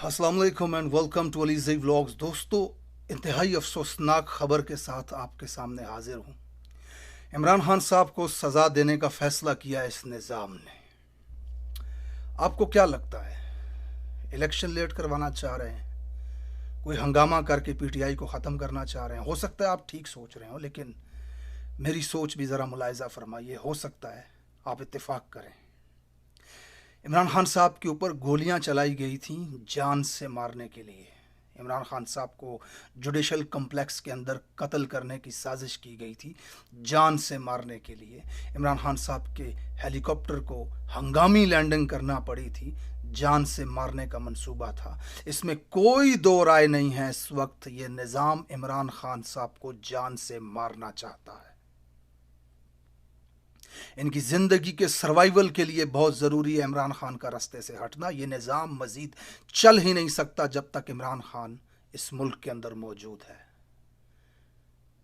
अस्सलाम वालेकुम and welcome to अलीज़ई vlogs. दोस्तों, इंतहाई अफसोसनाक खबर के साथ आपके सामने हाजिर हूँ। इमरान खान साहब को सज़ा देने का फैसला किया इस निज़ाम ने। आपको क्या लगता है, इलेक्शन लेट करवाना चाह रहे हैं, कोई हंगामा करके पीटीआई को ख़त्म करना चाह रहे हैं? हो सकता है आप ठीक सोच रहे हो, लेकिन मेरी सोच भी ज़रा मुलाहिज़ा फरमाइए। हो सकता है आप इत्तेफाक करें। इमरान खान साहब के ऊपर गोलियां चलाई गई थी जान से मारने के लिए। इमरान खान साहब को जुडिशल कम्प्लेक्स के अंदर कत्ल करने की साजिश की गई थी जान से मारने के लिए। इमरान खान साहब के हेलीकॉप्टर को हंगामी लैंडिंग करना पड़ी थी, जान से मारने का मंसूबा था। इसमें कोई दो राय नहीं है। इस वक्त ये निज़ाम इमरान खान साहब को जान से मारना चाहता है। इनकी ज़िंदगी के सर्वाइवल के लिए बहुत ज़रूरी है इमरान खान का रास्ते से हटना। ये निज़ाम मज़ीद चल ही नहीं सकता जब तक इमरान खान इस मुल्क के अंदर मौजूद है।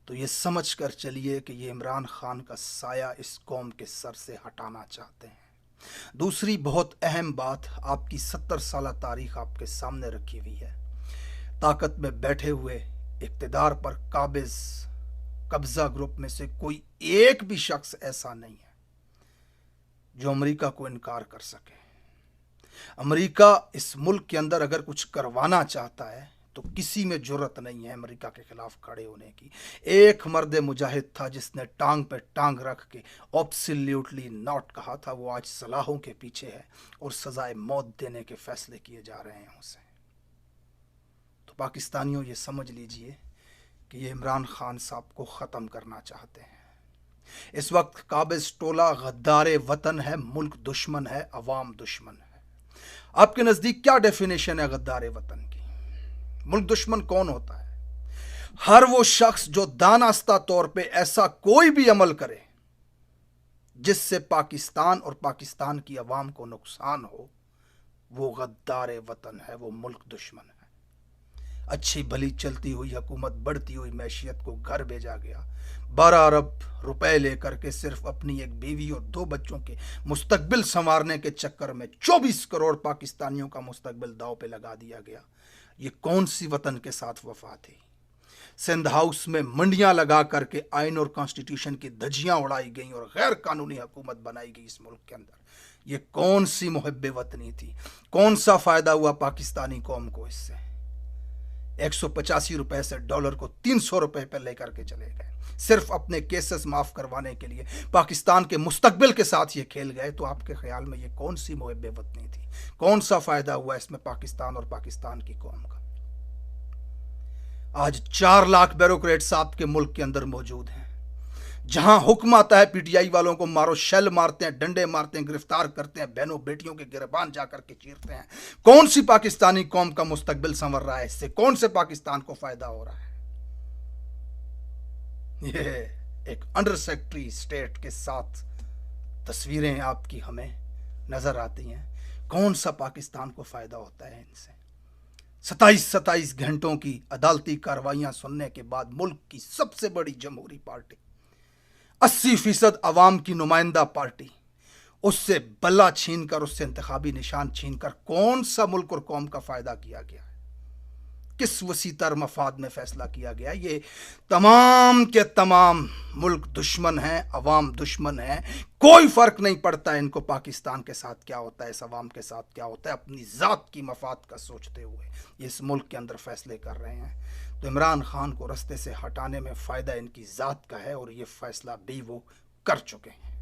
तो ये समझ कर चलिए कि ये इमरान खान का साया इस कौम के सर से हटाना चाहते हैं। दूसरी बहुत अहम बात, आपकी 70 साल तारीख आपके सामने रखी हुई है। ताकत में बैठे हुए इक़्तिदार पर काबिज कब्जा ग्रुप में से कोई एक भी शख्स ऐसा नहीं है जो अमेरिका को इनकार कर सके। अमेरिका इस मुल्क के अंदर अगर कुछ करवाना चाहता है तो किसी में जुर्रत नहीं है अमेरिका के खिलाफ खड़े होने की। एक मर्द मुजाहिद था जिसने टांग पे टांग रख के एब्सोल्युटली नॉट कहा था, वो आज सलाहों के पीछे है और सजाए मौत देने के फैसले किए जा रहे हैं उसे। तो पाकिस्तानियों, ये समझ लीजिए कि ये इमरान खान साहब को ख़त्म करना चाहते हैं। इस वक्त काबिज टोला गद्दार वतन है, मुल्क दुश्मन है, अवाम दुश्मन है। आपके नज़दीक क्या डेफिनेशन है गद्दार वतन की? मुल्क दुश्मन कौन होता है? हर वो शख्स जो दानास्ता तौर पे ऐसा कोई भी अमल करे जिससे पाकिस्तान और पाकिस्तान की अवाम को नुकसान हो, वो गद्दार वतन है, वो मुल्क दुश्मन है। अच्छी भली चलती हुई हुकूमत, बढ़ती हुई मैशियत को घर भेजा गया। 12 अरब रुपए लेकर के सिर्फ अपनी एक बीवी और 2 बच्चों के मुस्तकबिल संवारने के चक्कर में 24 करोड़ पाकिस्तानियों का मुस्तकबिल दांव पे लगा दिया गया। ये कौन सी वतन के साथ वफा थी? सिंध हाउस में मंडियां लगा करके आइन और कॉन्स्टिट्यूशन की धज्जियां उड़ाई गई और गैर कानूनी हुकूमत बनाई गई इस मुल्क के अंदर। ये कौन सी मुहब्बे वतनी थी? कौन सा फायदा हुआ पाकिस्तानी कौम को इससे? 185 रुपए से डॉलर को 300 रुपए पर लेकर के चले गए, सिर्फ अपने केसेस माफ करवाने के लिए पाकिस्तान के मुस्तकबिल के साथ ये खेल गए। तो आपके ख्याल में ये कौन सी मुहब्बे वतनी थी? कौन सा फायदा हुआ इसमें पाकिस्तान और पाकिस्तान की कौम का? आज 4 लाख ब्यूरोक्रेट्स आपके मुल्क के अंदर मौजूद हैं। जहां हुक्म आता है पीटीआई वालों को मारो, शेल मारते हैं, डंडे मारते हैं, गिरफ्तार करते हैं, बहनों बेटियों के गिरबान जाकर के चीरते हैं। कौन सी पाकिस्तानी कौम का मुस्तकबिल संवर रहा है इससे? कौन से पाकिस्तान को फायदा हो रहा है? ये एक अंडर सेक्रेटरी स्टेट के साथ तस्वीरें आपकी हमें नजर आती हैं। कौन सा पाकिस्तान को फायदा होता है इनसे? 27 घंटों की अदालती कार्रवाइयां सुनने के बाद मुल्क की सबसे बड़ी जमहूरी पार्टी, 80% अवाम की नुमाइंदा पार्टी, उससे बल्ला छीनकर, उससे इंतखाबी निशान छीनकर कौन सा मुल्क और कौम का फायदा किया गया है? किस वसीतर मफाद में फैसला किया गया? ये तमाम के तमाम मुल्क दुश्मन है, अवाम दुश्मन है। कोई फर्क नहीं पड़ता इनको पाकिस्तान के साथ क्या होता है, इस अवाम के साथ क्या होता है। अपनी ज़ात की मफाद का सोचते हुए ये इस मुल्क के अंदर फैसले कर रहे हैं। तो इमरान खान को रास्ते से हटाने में फ़ायदा इनकी ज़ात का है और ये फैसला भी वो कर चुके हैं।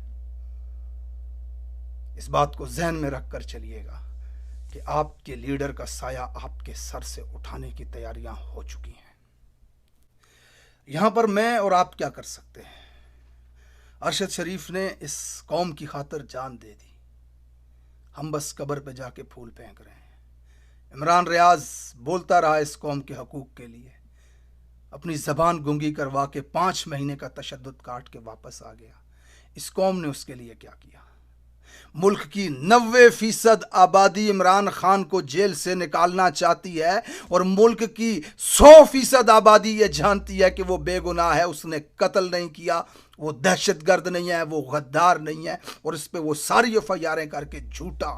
इस बात को जहन में रख कर चलिएगा कि आपके लीडर का साया आपके सर से उठाने की तैयारियां हो चुकी हैं। यहां पर मैं और आप क्या कर सकते हैं? अरशद शरीफ ने इस कौम की खातिर जान दे दी, हम बस कब्र पे जाके फूल फेंक रहे हैं। इमरान रियाज बोलता रहा इस कौम के हकूक के लिए, अपनी जबान गुंगी करवा के 5 महीने का तशद्दुद काट के वापस आ गया। इस कौम ने उसके लिए क्या किया? मुल्क की 90% आबादी इमरान खान को जेल से निकालना चाहती है और मुल्क की 100% आबादी ये जानती है कि वो बेगुनाह है, उसने कत्ल नहीं किया, वो दहशतगर्द नहीं है, वो गद्दार नहीं है। और इस पे वो सारी एफआईआरें करके झूठा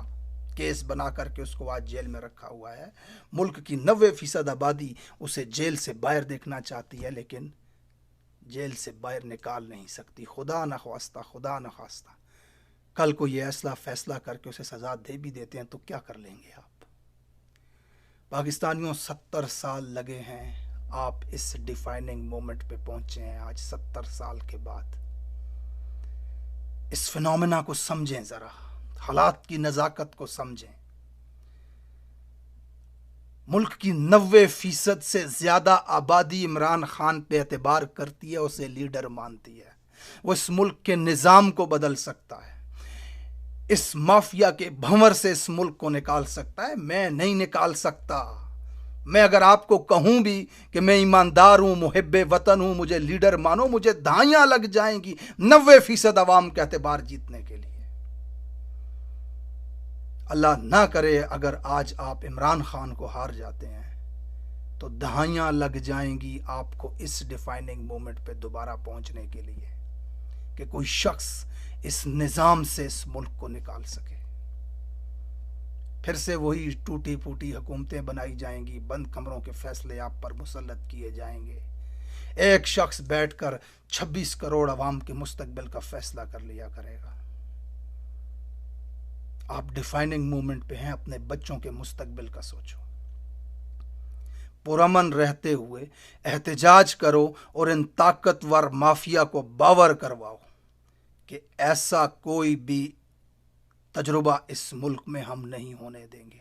केस बना करके उसको आज जेल में रखा हुआ है। मुल्क की 90% आबादी उसे जेल से बाहर देखना चाहती है, लेकिन जेल से बाहर निकाल नहीं सकती। खुदा न ख्वास्ता कल को ये ऐसा फैसला करके उसे सज़ा दे भी देते हैं तो क्या कर लेंगे आप? पाकिस्तानियों 70 साल लगे हैं, आप इस डिफाइनिंग मोमेंट पे पहुंचे हैं आज 70 साल के बाद। इस फिनोमेना को समझें, ज़रा हालात की नज़ाकत को समझें। मुल्क की 90% से ज़्यादा आबादी इमरान खान पे एतबार करती है, उसे लीडर मानती है। वो इस मुल्क के निज़ाम को बदल सकता है, इस माफिया के भंवर से इस मुल्क को निकाल सकता है। मैं नहीं निकाल सकता। मैं अगर आपको कहूं भी कि मैं ईमानदार हूं, मुहिब्बे वतन हूं, मुझे लीडर मानो, मुझे दहाइयां लग जाएंगी 90% अवाम का एतबार जीतने के लिए। अल्लाह ना करे अगर आज आप इमरान खान को हार जाते हैं तो दहाइयां लग जाएंगी आपको इस डिफाइनिंग मोमेंट पे दोबारा पहुंचने के लिए कि कोई शख्स इस निज़ाम से इस मुल्क को निकाल सके। फिर से वही टूटी फूटी हुकूमतें बनाई जाएंगी, बंद कमरों के फैसले आप पर मुसल्लत किए जाएंगे। एक शख्स बैठकर 26 करोड़ अवाम के मुस्तकबिल का फैसला कर लिया करेगा। आप डिफाइनिंग मूवमेंट पे हैं, अपने बच्चों के मुस्तकबिल का सोचो। पुरअमन रहते हुए एहतजाज करो और इन ताकतवर माफिया को बावर करवाओ कि ऐसा कोई भी तजुर्बा इस मुल्क में हम नहीं होने देंगे।